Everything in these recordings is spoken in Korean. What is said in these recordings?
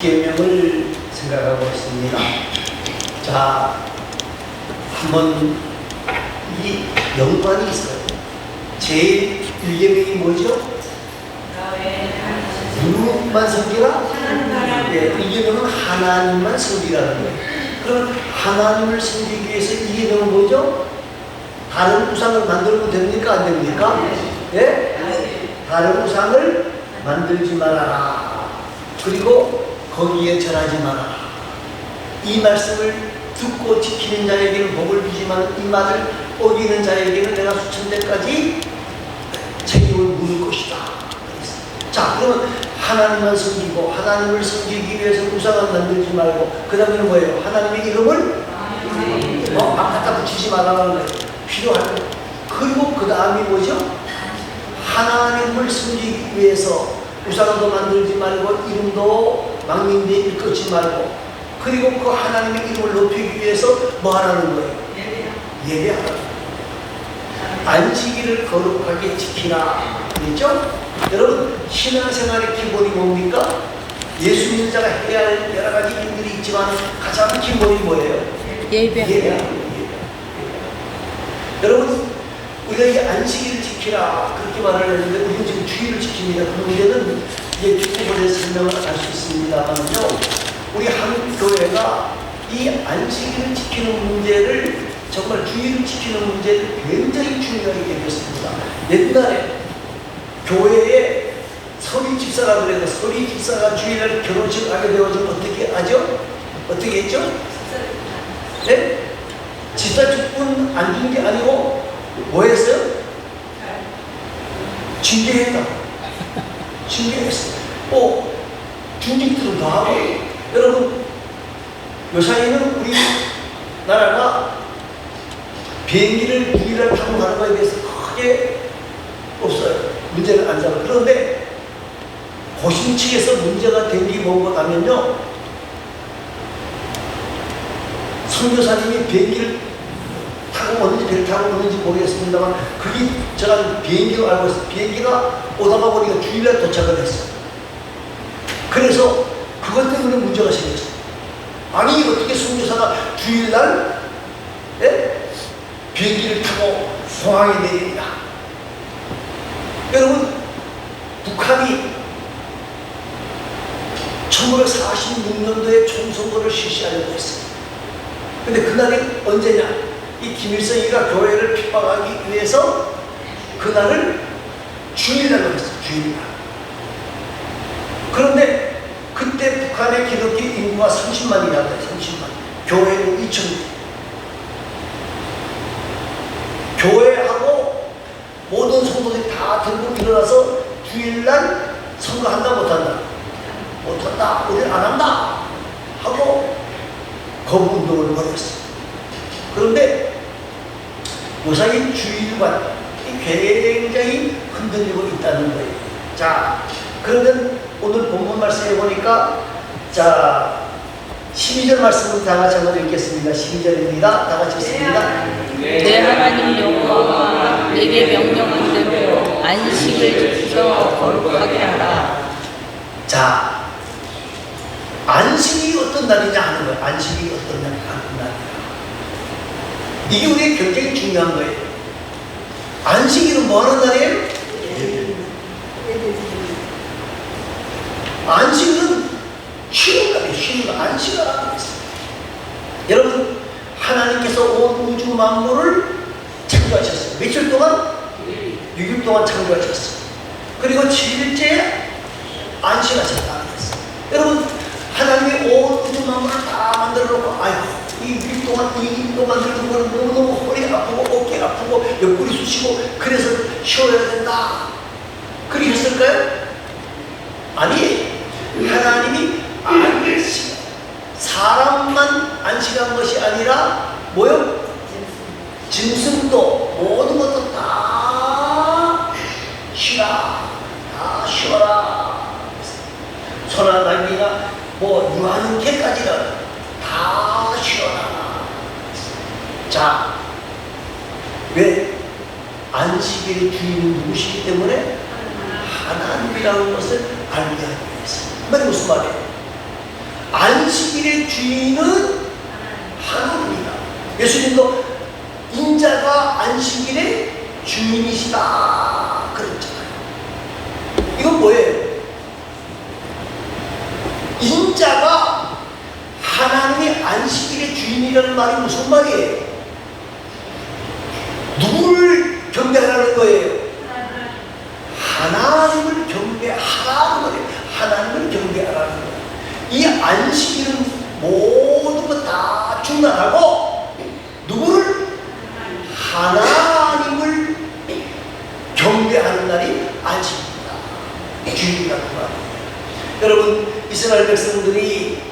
계명을 생각하고 있습니다. 자, 한번 이 연관이 있어요. 제일 1계명이 뭐죠? 누구만 섬기라? 네, 1계명은 하나님만 섬기라는 거예요. 그럼 하나님을 섬기기 위해서 2계명은 뭐죠? 다른 우상을 만들면 됩니까? 안 됩니까? 예? 다른 우상을 만들지 말아라. 그리고 거기에 절하지 마라. 이 말씀을 듣고 지키는 자에게는 복을 주지만 이 말을 어기는 자에게는 내가 수천대까지 책임을 물을 것이다. 자, 그러면 하나님만 섬기고 하나님을 섬기기 위해서 우상을 만들지 말고 그 다음에는 뭐예요? 하나님의 이름을 막 갖다 붙이지 말라는 거예요. 필요할 때. 그리고 그 다음이 뭐죠? 하나님을 섬기기 위해서 우상도 만들지 말고 이름도 망명되어 일컫지 말고 그리고 그 하나님의 이름을 높이기 위해서 뭐 하라는 거예요? 예배하라. 안식일을 거룩하게 지키라. 그렇죠? 여러분, 신앙생활의 기본이 뭡니까? 예수 믿는 자가 해야 할 여러 가지 일들이 있지만 가장 기본이 뭐예요? 예배하라. 여러분, 우리가 이 안식일을 지키라 그렇게 말을 했는데 우리는 지금 주일을 지킵니다. 그 문제는 이제 조금만 설명을 할 수 있습니다만요. 우리 한국 교회가 이 안식일을 지키는 문제를 정말 주일을 지키는 문제를 굉장히 중요하게 여겼습니다. 옛날에 교회에 서리 집사라 그래서 서리 집사가 주일날 결혼식 하게 되어지면 어떻게 하죠? 어떻게 했죠? 네? 집사 축분 안 준 게 아니고 뭐 했어요? 징계했다. 징계했어. 중직들은 더 하고. 여러분, 요사이는 우리 나라가 비행기를 6일날 타고 가는 거에 대해서 크게 없어요. 문제는 안 잡아요. 그런데 고신 측에서 문제가 된 게 뭔가 하면요. 선교사님이 비행기를 타고 오는지 배를 타고 오는지 모르겠습니다만 그게 제가 비행기로 알고 있어요. 비행기가 오다가 보니까 주일날 도착을 했어요. 그래서 그것 때문에 문제가 생겼어요. 아니 어떻게 선교사가 주일날 비행기를 타고 공항에 내립니다. 여러분, 북한이 1946년도에 총선거를 실시하려고 했어요. 근데 그날이 언제냐? 이 김일성이가 교회를 핍박하기 위해서 그날을 주일날로 했어요. 주일날. 그런데 그때 북한의 기독교 인구가 30만이라고 해요. 30만. 교회는 2,000명. 교회하고 모든 성도들이 다 들고 일어나서 주일날 선거한다 못한다? 못한다. 우리는 안 한다. 하고 거부운동을 벌였어요. 그런데 요사이 주일관이 굉장히 흔들리고 있다는 거예요. 자, 그러면 오늘 본문 말씀에 보니까 자 12절 말씀을 다 같이 한번 읽겠습니다. 12절입니다. 다 같이 읽습니다. 내 하나님 여호와가 내게 명령한 대로 안식을 지켜 거룩하게 하라. 자, 안식이 어떤 날이냐 하는 거예요. 안식이 어떤 날이냐. 이게 우리에게 굉장히 중요한 거예요. 안식일은 뭐 하는 날이에요? 안식일은 쉬는 날이에요. 쉬는 날. 안식이라고 했어요. 여러분, 하나님께서 온 우주 만물을 창조하셨어요. 며칠 동안? 6일 동안 창조하셨어요. 그리고 7일째에 안식하셨다고 했어요. 여러분, 하나님이 온 우주 만물을 다 만들어 놓고 아이고 이 6일 동안 만드는 거는 너무너무 허리가 아프고 어깨가 아프고 옆구리 쑤시고 그래서 쉬어야 된다. 그렇게 했을까요? 아니, 하나님이 안식, 사람만 안식한 것이 아니라 뭐요? 짐승도 모든 것도 다 쉬라. 다 쉬어라. 소나 나귀나 뭐 유하는 개까지는 다 쉬어라. 자, 왜? 안식일의 주인은 누구시기 때문에? 하나님이라는 것을 알게 하기 위해서. 그게 무슨 말이에요? 안식일의 주인은 하나님이다. 예수님도 인자가 안식일의 주인이시다 그랬잖아요. 이건 뭐예요? 인자가 하나님의 안식일의 주인이라는 말이 무슨 말이에요? 누구를 경배하라는 거예요? 하나님을 경배하라는 거예요. 하나님을 경배하라는 거예요. 이 안식일은 모든 것 다 중단하고 누구를? 하나님을 경배하는 날이 안식일이다. 주일이라는 말이에요. 여러분, 이스라엘 백성들이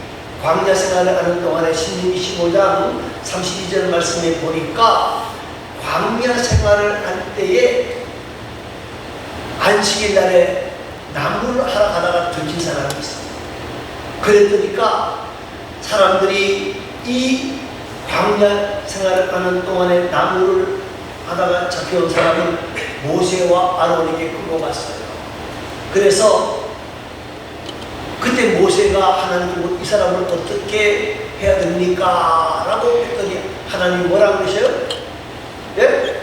광야 생활을 하는 동안에 신명기 15장 32절 말씀에 보니까 광야 생활을 할 때에 안식일 날에 나무를 하러 가다가 들킨 사람이 있어요. 그랬더니까 사람들이 이 광야 생활을 하는 동안에 나무를 하다가 잡혀온 사람은 모세와 아론에게 끌고 갔어요. 그래서 그때 모세가 하나님께 이 사람을 어떻게 해야 됩니까? 라고 했더니 하나님 뭐라고 그러셔요? 예?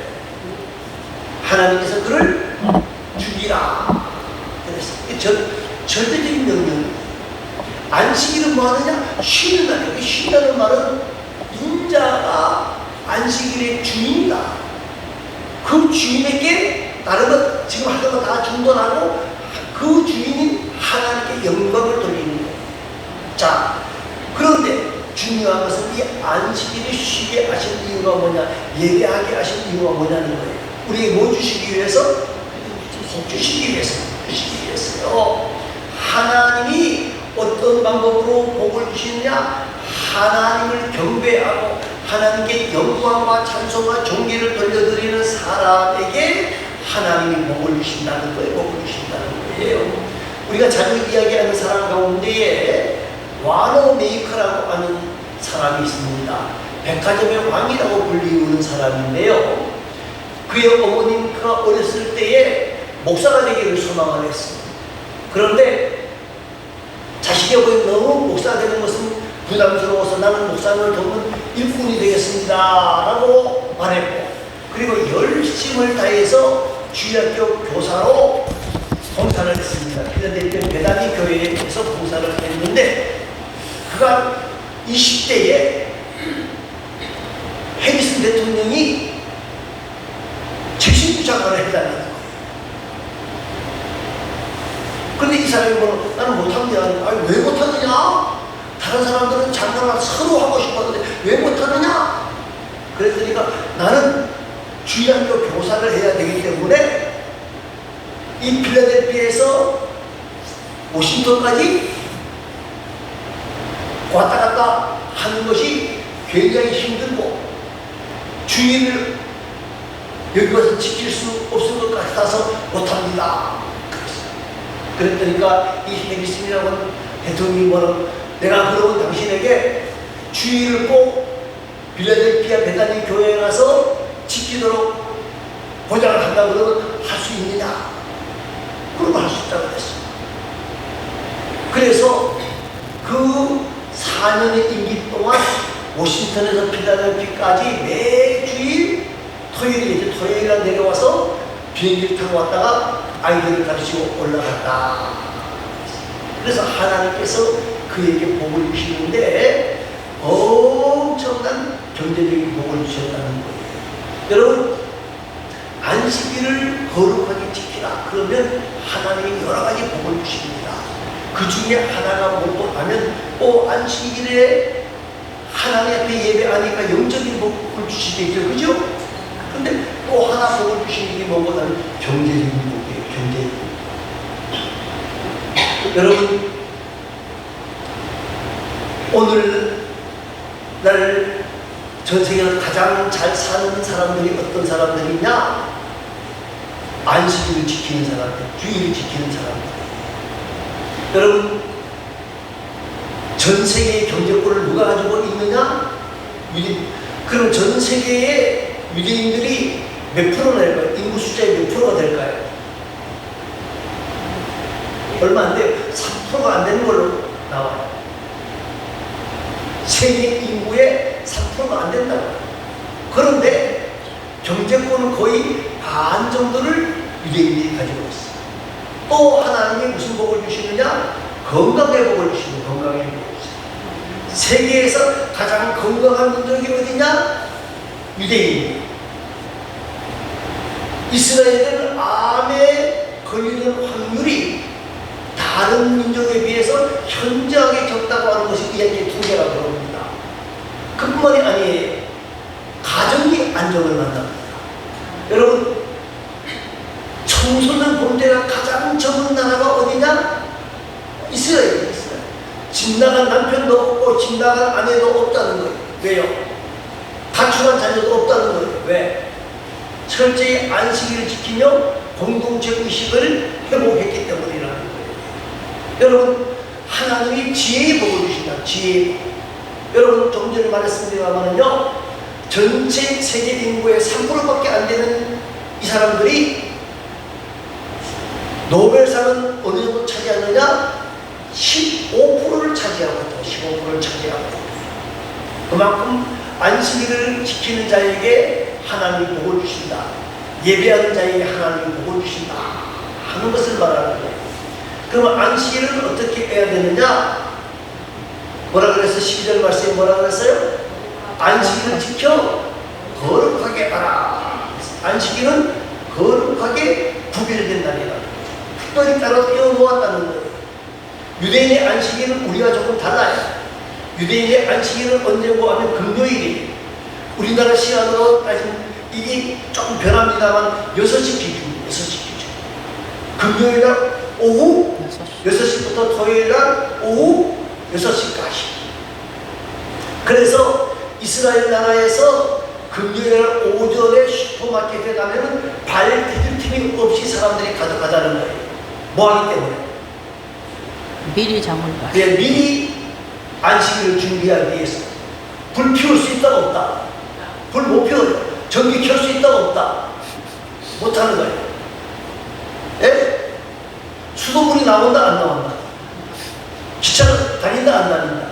하나님께서 그를 죽이라 그랬어요. 절대적인 명령이에요. 안식일은 뭐 하느냐? 쉬는 날이에요. 쉰다는 말은 인자가 안식일의 주인이다. 그 주인에게 다른 것 지금 하던 거 다 중단하고 그 주인인 하나님께 영광을 돌리는 거예요. 자, 그런데 중요한 것은 이 안식일을 쉬게 하신 이유가 뭐냐? 예배하게 하신 이유가 뭐냐는 거예요. 우리에게 뭐 주시기 위해서? 복 주시기 위해서. 주시기 위해서요. 하나님이 어떤 방법으로 복을 주시느냐? 하나님을 경배하고 하나님께 영광과 찬송과 존귀를 돌려드리는 사람에게 하나님이 복을 주신다는 거예요. 복을 주신다는 거예요. 우리가 자주 이야기하는 사람 가운데에 와노 메이커라고 하는 사람이 있습니다. 백화점의 왕이라고 불리우는 사람인데요. 그의 어머니가 어렸을 때에 목사가 되기를 소망을 했습니다. 그런데 자식이 어머니 너무 목사가 되는 것은 부담스러워서 나는 목사를 돕는 일꾼이 되겠습니다 라고 말했고, 그리고 열심을 다해서 주일학교 교사로 봉사를 했습니다. 필라델피아 베다니 교회에서 봉사를 했는데 그가 20대에 해리슨 대통령이 79장관을 했다는 거예요. 그런데 이 사람이 뭐 나는 못합니다. 아니 왜 못하느냐? 다른 사람들은 장관을 서로 하고 싶었는데 왜 못하느냐? 그랬더니까 나는 주일학교 교사를 해야 되기 때문에 이 필라델피아에서 워싱턴까지 왔다 갔다 하는 것이 굉장히 힘들고 주의를 여기 와서 지킬 수 없을 것 같아서 못합니다. 그랬더니까 이 해리슨이라고 하는 대통령이 뭐라고, 내가 그러면 당신에게 주의를 꼭 필라델피아 베다니 교회에 가서 지키도록 보장을 한다고 그러면 할 수 있느냐? 그러면 할 수 있다고 했습니다. 그래서 그 4년의 임기 동안 워싱턴에서 필라델피아까지 매주일 토요일날 내려와서 비행기를 타고 왔다가 아이들을 가르치고 올라갔다. 그래서 하나님께서 그에게 복을 주시는데 엄청난 경제적인 복을 주셨다는 거예요. 여러분, 안식일을 거룩하게 지키라. 그러면 하나님이 여러 가지 복을 주십니다. 그 중에 하나가 뭐고 하면 안식일에 하나님 앞에 예배하니까 영적인 복을 주시겠죠. 그죠? 근데 또 하나 복을 주시는 게 뭐고 하면 경제적인 복이에요. 경제적인 복. 여러분, 오늘날 전 세계에서 가장 잘 사는 사람들이 어떤 사람들이냐? 안식일을 지키는 사람들, 주일을 지키는 사람들. 여러분, 전 세계의 경제권을 누가 가지고 있느냐? 유대인. 그럼 전 세계의 유대인들이 몇 프로 될까요? 인구 숫자의 몇 프로가 될까요? 얼마 안 돼요. 3%가 안 되는 걸로 나와요. 세계 인구의 3%가 안 된다고. 그런데 경제권은 거의 반 정도를 유대인들이 가지고 있어. 또 하나님이 무슨 복을 주시느냐? 건강의 복을 주시는 건강의 복을 주시는. 세계에서 가장 건강한 민족이 어디냐? 유대인. 이스라엘은 암에 걸리는 확률이 다른 민족에 비해서 현저하게 적다고 하는 것이 이야기의 통계라고 합니다. 그뿐만이 아니에요. 가정이 안정을 만납니다. 여러분, 청소년 범죄가 가장 적은 나라가 어디냐? 이스라엘이에요. 이스라엘. 집 나간 남편도 없고 집 나간 아내도 없다는 거예요. 왜요? 가출한 자녀도 없다는 거예요. 왜? 철저히 안식일을 지키며 공동체 의식을 회복했기 때문이라는 거예요. 여러분, 하나님이 지혜의 복을 주신다. 지혜의 복. 여러분, 좀 전에 말했습니다만은요, 전체 세계 인구의 3%밖에 안 되는 이 사람들이 노벨상은 어느 정도 차지하느냐? 15%를 차지하고 있다. 15%를 차지하고 있다. 그만큼 안식일을 지키는 자에게 하나님이 복을 주신다. 예배하는 자에게 하나님이 복을 주신다 하는 것을 말하는 거예요. 그러면 안식일은 어떻게 해야 되느냐? 뭐라 그랬어요? 12절 말씀에 뭐라 그랬어요? 안식일을 지켜 거룩하게 하라. 안식일은 거룩하게 구별된 날이다. 특별히 따로 떼어놓았다는 거예요. 유대인의 안식일은 우리가 조금 달라요. 유대인의 안식일은 언제고 하면 금요일이에요. 우리나라 시간으로 따지면 이게 조금 변합니다만 6시 기준, 6시 기준. 금요일날 오후 6시부터 토요일날 오후 6시까지. 그래서 이스라엘 나라에서 금요일 오전에 슈퍼마켓에 가면은 발 디딜 틈이 없이 사람들이 가득하다는 거예요. 뭐 하기 때문에? 미리 장을 봐. 네, 미리 안식일을 준비하기 위해서. 불 피울 수 있다 없다? 불 못 피워요. 전기 켤 수 있다 없다? 못하는 거예요. 예? 수돗물이 나온다 안 나온다? 기차가 다닌다 안 다닌다?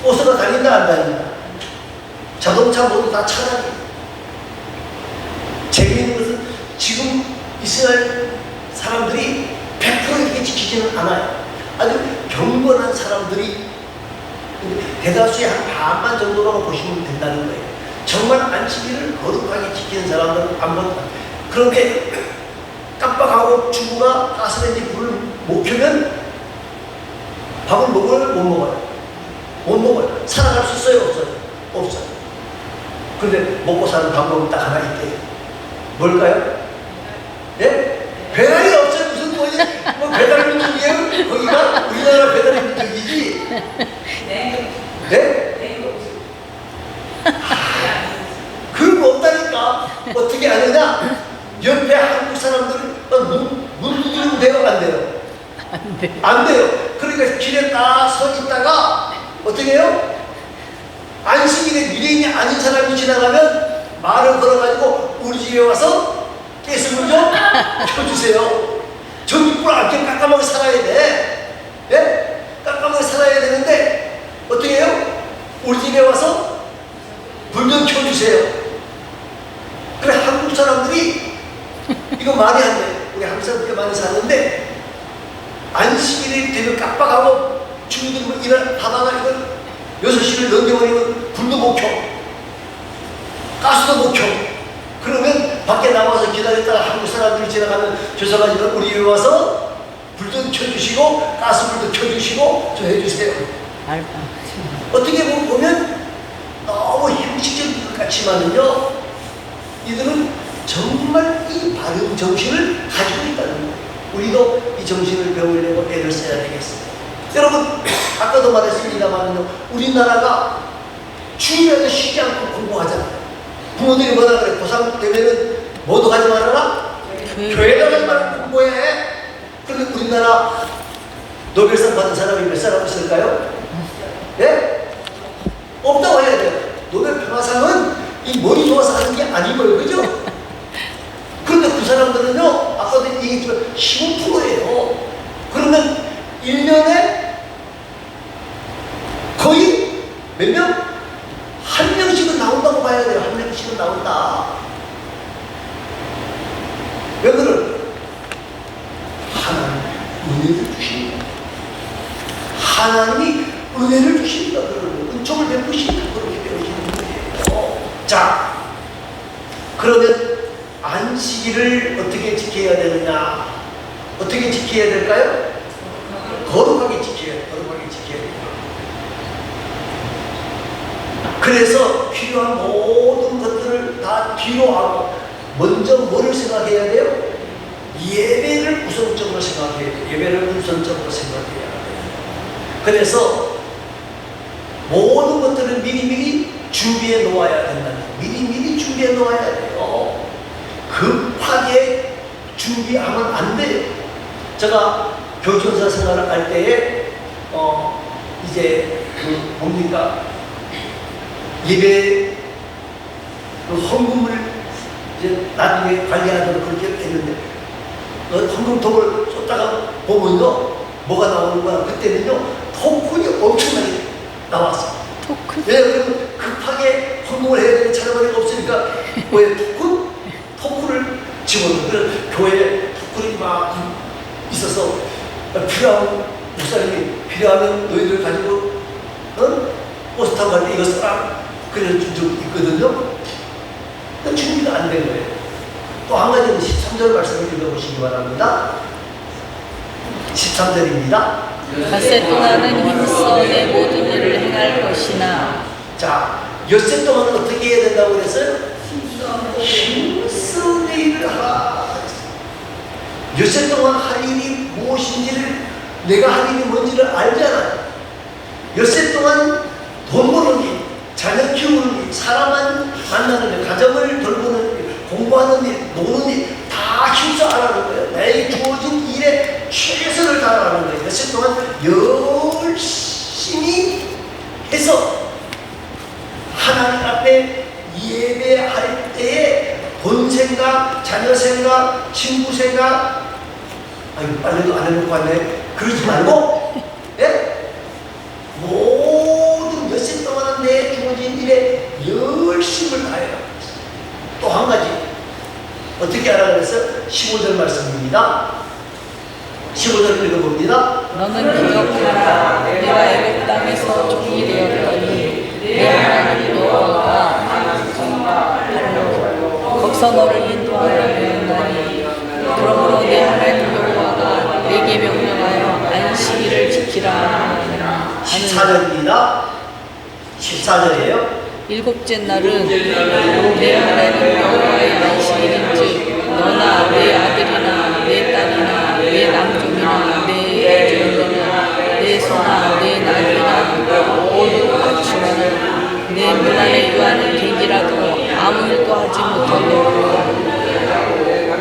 버스가 다닌다 안 다닌다? 자동차 모두 다 차단이에요. 재미있는 것은 지금 이스라엘 사람들이 100% 이렇게 지키지는 않아요. 아주 경건한 사람들이 대다수의 한 반만 정도라고 보시면 된다는 거예요. 정말 안식일을 거룩하게 지키는 사람들은 안 본다. 그런데 깜빡하고 주부가 가스레인지 불을 못 켜면 밥을 먹어요? 못 먹어요? 못 먹어요. 살아갈 수 있어요? 없어요? 없어요. 근데 먹고 사는 방법은 딱 하나 있대요. 뭘까요? 예? 배달이 없어요. 무슨 뭐 배달 민족이에요? 거기가 우리나라 배달 민족이지? 네? 네? 그런 거 없다니까. 어떻게 하느냐? 옆에 한국 사람들은 문 두드리면 돼요? 안 돼요? 안 돼. 안 돼요. 그러니까 길에 딱 서 있다가 어떻게 해요? 안식일에 유대인이 아닌 사람이 지나가면 말을 걸어가지고 우리 집에 와서 가스불 좀 켜주세요. 전기불 안 켜면 깜깜하게 살아야 돼. 예? 깜깜하게 살아야 되는데 어떻게 해요? 우리 집에 와서 불 좀 켜주세요. 그래, 한국 사람들이 이거 말이 안 돼. 우리 한국 사람들이 많이 사는데 안식일이 되면 깜빡하고 주민들이 뭐 일을 하다가 이걸 6시를 넘겨버리면 불도 못 켜. 가스도 못 켜. 그러면 밖에 나와서 기다렸다가 한국 사람들이 지나가면 조사관님은 우리 집에 와서 불 좀 켜주시고 가스불도 켜주시고 좀 해주세요. 알바. 어떻게 보면 너무 형식적인 것 같지만은요, 이들은 정말 이 바른 정신을 가지고 있다는 거예요. 우리도 이 정신을 배우려고 애를 써야 되겠습니다. 여러분, 아까도 말했습니다만요, 우리나라가 주일에도 쉬지 않고 공부하잖아요. 부모들이 뭐라 그래? 고3 되면은 뭐도 가지 말아라? 교회도 가지 말아라. 공부해. 그런데 우리나라 노벨상 받은 사람이 몇 사람 있을까요? 예? 없다고 해야 돼요. 노벨 평화상은 이 머리 좋아서 하는 게 아니고요. 그죠? 그런데 그 사람들은요, 아까도 얘기했지만 15%예요. 그러면 1년에 거의 몇 명? 한 명씩은 나온다고 봐야 돼요. 한 명씩은 나온다. 왜 그럴까요? 하나님 은혜를 주십니다. 하나님이 은혜를 주십니다. 그러면 은총을 베푸신다. 그렇게 배우시는 거예요. 자, 그러면 안식일을 어떻게 지켜야 되느냐? 어떻게 지켜야 될까요? 거룩하게 지켜야 돼요. 거룩하게 지켜야 돼요. 그래서 필요한 모든 것들을 다 뒤로 하고 먼저 뭐를 생각해야 돼요? 예배를 우선적으로 생각해야 돼요. 예배를 우선적으로 생각해야 돼요. 그래서 모든 것들을 미리미리 준비해 놓아야 된다는 거예요. 미리미리 준비해 놓아야 돼요. 급하게 준비하면 안 돼요. 제가 교천사 생활을 할 때에 이제 뭡니까? 예배 헌금을 이제 나중에 관리하도록 그렇게 했는데 헌금통을 쏟다가 보면요 뭐가 나오는 거야. 그때는요 토큰이 엄청나게 나왔어. 토큰? 왜? 그러면 급하게 헌금을 해야 되는 차려버리가 없으니까 왜 토큰? 토큰을 집어넣는 그런 교회에 토큰이 막 있어서 필요하면 목사님이 필요하면 너희들 가지고 버스 타고 갈 때 이거 써라 그래서 준 적이 있거든요. 준비가 안 된 거예요. 또 한 가지는 13절 말씀을 읽어보시기 바랍니다. 13절입니다. 닷새 동안은 힘써 내 모든 일을 행할 것이나. 자, 엿새 동안은 어떻게 해야 된다고 그랬어요? 힘써 내 일을 하라. 엿새 동안 할 일이 무엇인지를 내가 할 일이 뭔지를 알잖아요. 엿새 동안 돈 버는 일, 자녀 키우는 일, 사람 만나는 일, 가정을 돌보는 일, 공부하는 일, 노는 일 다 힘써 하라는 거예요. 내게 주어진 일에 최선을 다하라는 거예요. 엿새 동안 열심히 해서 하나님 앞에 예배할 때에 돈 생각, 자녀 생각, 친구 생각 아이고 빨래도 안 해놓고 왔네 그러지 말고 예? 모든 엿새 동안은 내 주어진 일에 열심을 다해라. 또 한 가지 어떻게 하라 그랬어요? 15절 말씀입니다. 15절 읽어봅니다. 너는 기억하라. 내가 애굽 땅에서 종이 되었더니 내 하나님 여호와가 발로 거기서 너를 인도하려 하였나니 그러므로 내 하나님 여호와가 내게 명령하여 안식일을 지키라 하는 14절입니다. 14절이에요. 일곱째 날은 내 하나님 여호와의 안식일인즉 너나 내 아들이나 내 딸이나 내 남종이나 내 애종이나 내 소나 내 낙이나 모든 가축은 내 문 안에 유하는 객이라도 아무 일도 하지 못하도록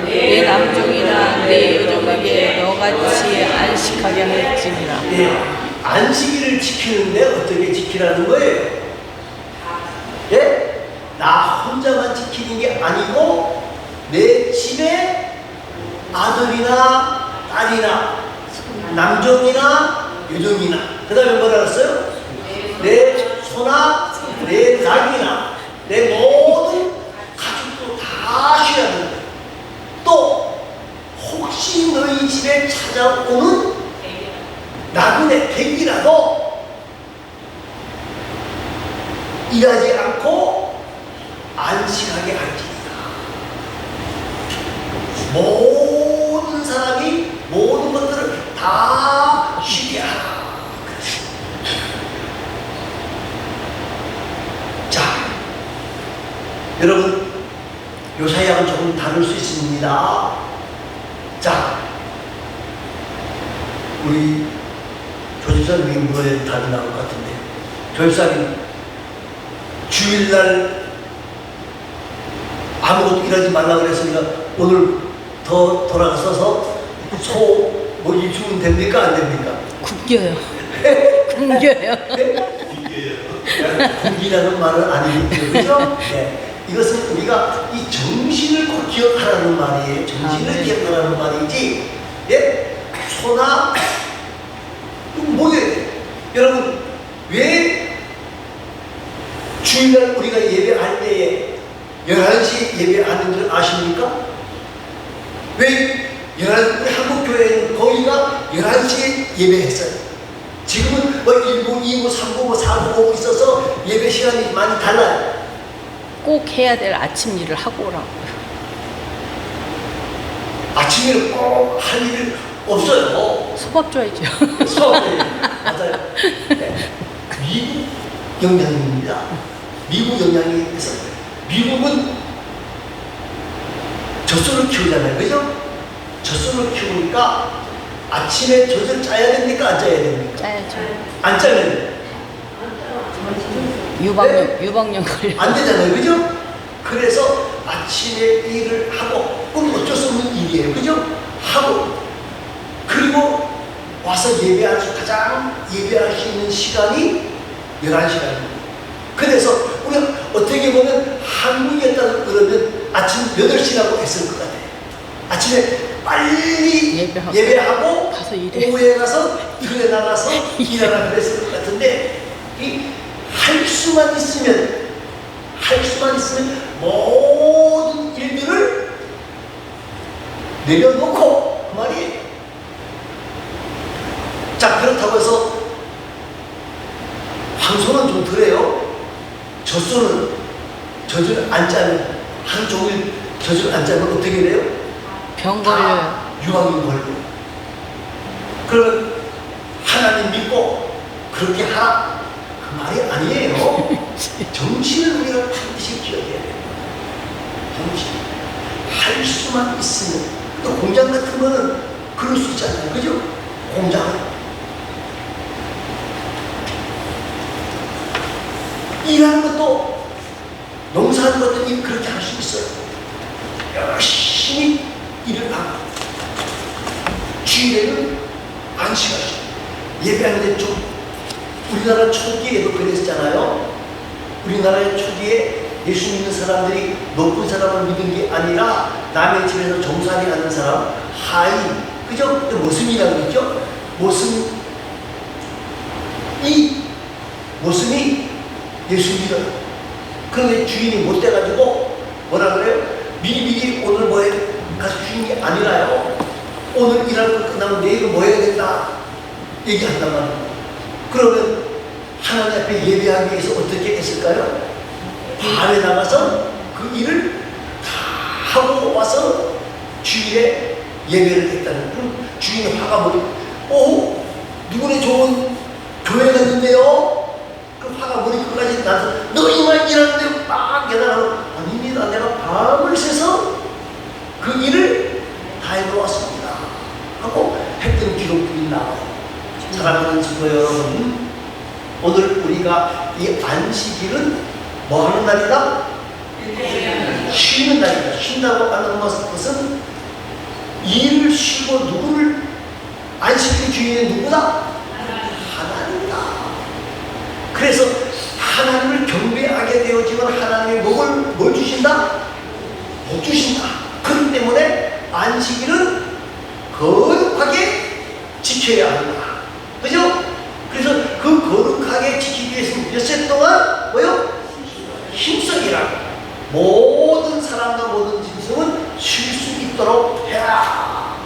내 남종이나 내 여종에게 너같이 안식하게 할지니라. 예, 안식일을 지키는데 어떻게 지키라는 거예요? 예? 나 혼자만 지키는 게 아니고 내 집에 아들이나 딸이나 남종이나 여종이나 그 다음에 뭐라 그랬어요? 내 소나 내 낙이나 내 모든 가족도 다 쉬어야 된다. 또 혹시 너희 집에 찾아오는 나그네 객이라도 일하지 않고 안식하게 할지니라. 모든 사람이 모든 것들을 다 쉬게 하라. 자, 여러분 요사야는 조금 다를 수 있습니다. 자, 우리 조지선 민부에 답이 나올 것 같은데 조지선이 주일날 아무것도 일하지 말라 그랬으니까 오늘 더 돌아가서서 소고기 주면 됩니까? 안 됩니까? 굶겨요. 굶겨요. 굶기라는 말은 아니겠죠. 그죠? 네. 이것은 우리가 이 정신을 꼭 기억하라는 말이에요. 정신을 기억하라는 말이지. 예? 소나 뭐예요? 여러분 왜 우리가 예배할 때에 11시에 예배하는 줄 아십니까? 왜 우리 한국교회는 거기가 11시에 예배했어요. 지금은 뭐 1부, 2부, 3부, 뭐 4부 오고 있어서 예배 시간이 많이 달라요. 꼭 해야 될 아침 일을 하고 오라고요. 아침에 꼭 할 일 없어요. 소밥 줘야죠. 수업에 맞아요. 네. 미국 영향입니다. 미국 영향이 있어서 미국은 젖소를 키우잖아요. 그죠? 젖소를 키우니까 아침에 젖을 짜야 됩니까? 안 짜야 됩니까? 짜야죠. 안 짜면 유방염 걸려. 안 되잖아요. 그죠? 그래서 아침에 일을 하고 그럼 어쩔 수 없는 일이에요. 그죠? 하고 그리고 와서 가장 예배할 수 있는 시간이 11시간입니다. 그래서 우리가 어떻게 보면 한국에 따라 그러면 아침 8시라고 했을 것 같아요. 아침에 빨리 예배하고 가서 일해. 오후에 가서 일에 나가서 일하라 그랬을 것 같은데 할 수만 있으면 모든 일들을 내려놓고 그 말이에요. 자, 그렇다고 해서 황소는 좀 덜해요. 젖소는 젖을 안 짜면 하루 종일 젖을 안 짜면 어떻게 돼요? 병 걸려요. 유방이 걸고. 그러면 하나님 믿고 그렇게 하라 그 말이 아니에요. 정신을 우리가 반드시 기억해야 돼요. 정신. 할 수만 있으면 또 공장 같은 거는 그럴 수 있잖아요. 그죠? 공장은 일하는 것도 농사하는 것도 그렇게 할 수 있어요. 열심히 일을 하고 주일에는 안식하시고 예배하는데 좀 우리나라 초기에도 그랬잖아요. 우리나라의 초기에 예수 믿는 사람들이 높은 사람을 믿은 게 아니라 남의 집에서 종살이 하는 사람 하이 그죠? 모슴이라고 그랬죠? 모슴이 예수 믿어요. 그런데 주인이 못 돼가지고 뭐라 그래요? 미리미리 오늘 뭐해 가서 주인이 아니라요. 오늘 일할 거 끝나면 내일은 뭐 해야 된다 얘기한단 말이에요. 그러면 하나님 앞에 예배하기 위해서 어떻게 했을까요? 밤에 나가서 그 일을 다 하고 와서 주일에 예배를 했다는. 그럼 주인이 화가 머리 누구네 좋은 교회가 있는데요? 그 화가 머리 끝까지 나서 너희만 일하는데 막 계단하고 아닙니다. 내가 밤을 새서 그 일을 다 해놓았습니다 하고 했던 기록들이 나와요. 사랑하는 친구 여러분, 오늘 우리가 이 안식일은 뭐 하는 날이다? 쉬는 날이다. 쉰다고 하는 것은 일을 쉬고 누구를 안식일 주인은 누구다? 하나님이다. 그래서 하나님을 경배하게 되어지면 하나님이 뭘 주신다? 복 주신다. 그렇기 때문에 안식일은 거룩하게 지켜야 한다. 그죠? 그래서 그 거룩하게 지키기 위해서 몇세 동안 뭐요? 힘쓰기라. 모든 사람과 모든 짐승은 쉴 수 있도록 해라.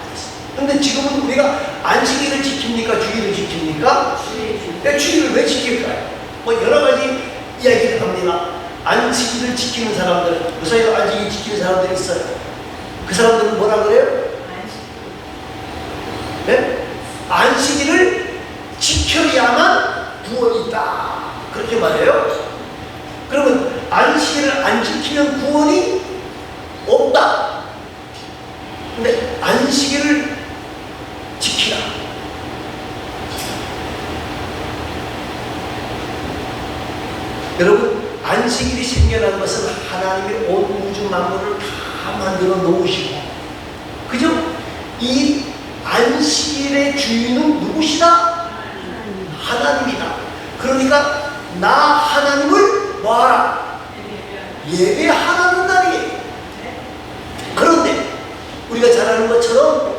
그런데 지금은 우리가 안식일을 지킵니까? 주일을 지킵니까? 주일을 왜 지킬까요? 뭐 여러 가지 이야기를 합니다. 안식일을 지키는 사람들, 그 사이에 안식일 지키는 사람들이 있어요. 그 사람들은 뭐라 그래요? 네? 안식일을 지켜야만 구원이 있다. 그렇게 말해요. 그러면 안식일을 안 지키면 구원이 없다. 근데 안식일을 지키라. 여러분, 안식일이 생겨난 것은 하나님이 온 우주 만물을 다 만들어 놓으시고, 그죠? 이 안식일의 주인은 누구시다? 하나님이다. 그러니까 나 하나님을 뭐하라? 예배하라는 날이에요. 그런데 우리가 잘 아는 것처럼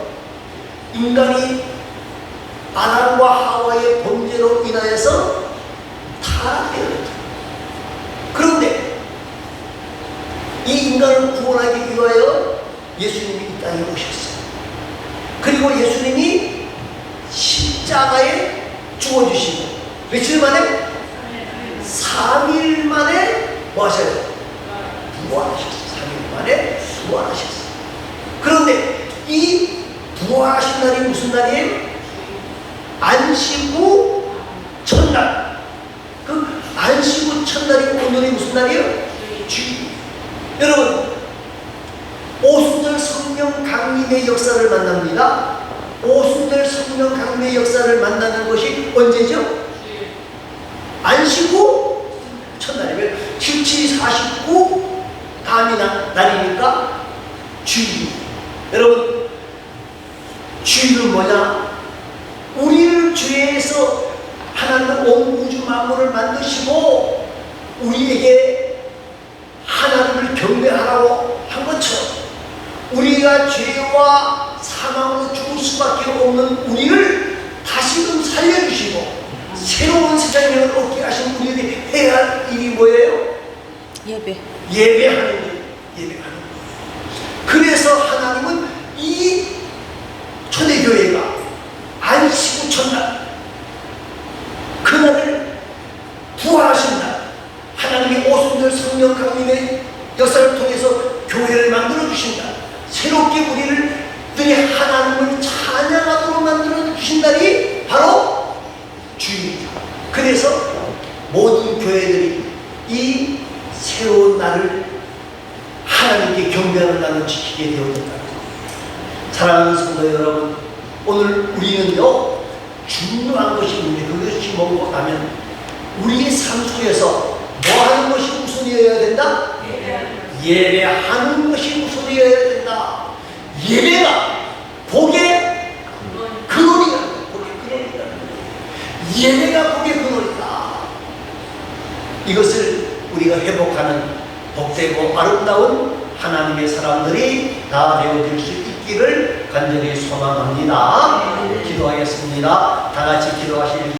인간이 아담과 하와의 범죄로 인하여서 타락되었죠. 그런데 인간을 구원하기 위하여 예수님이 이 땅에 오셨어요. 그리고 예수님이 십자가에 죽어주시고 며칠 만에? 3일 만에 뭐 하셔요? 부활하셨어요. 3일 만에 부활하셨어요. 그런데 이 부활하신 날이 무슨 날이에요? 안식 후 첫날. 그 안식 후 첫날이 오늘이 무슨 날이에요? 주일. 여러분, 오순절 성령 강림의 역사를 만납니다. 오순절 성령 강림의 역사를 만나는 것이 언제죠? 안식 후 첫날이면 77, 49 다음이 날이니까 주일. 여러분, 주일은 뭐냐? 우리를 죄에서 하나님은 온 우주 만물을 만드시고 우리에게 하나님을 경배하라고 한 것처럼 우리가 죄와 사망으로 죽을 수밖에 없는 우리를 다시금 살려주시고 새로운 세상을 얻게 하신 우리에게 해야 할 일이 뭐예요? 예배하는 일. 예배하는 일. 그래서 하나님은 이 초대교회가 안식 후 첫날 그날을 부활하신 날 하나님이 오순절 성령 강림의 역사를 통해서 교회를 만들어 주신다. 새롭게 우리들이 하나님을 찬양하도록 만들어 주신 날이 바로 주일이죠. 그래서 모든 교회들이 이 새로운 날을 하나님께 경배하는 날을 지키게 되어졌다. 사랑하는 성도 여러분, 오늘 우리는요 중요한 것이 있는데 그것이 뭐고 하면 우리의 삶 속에서 뭐 하는 것이 우선이어야 된다? 예배하는 것이 우선이어야 된다. 예배가 복의 근원이다. 복의 근원이다. 예배가 복의 근원이다. 이것을 우리가 회복하는 복되고 아름다운 하나님의 사람들이 다 되어질 수 있기를 간절히 소망합니다. 기도하겠습니다. 다 같이 기도하실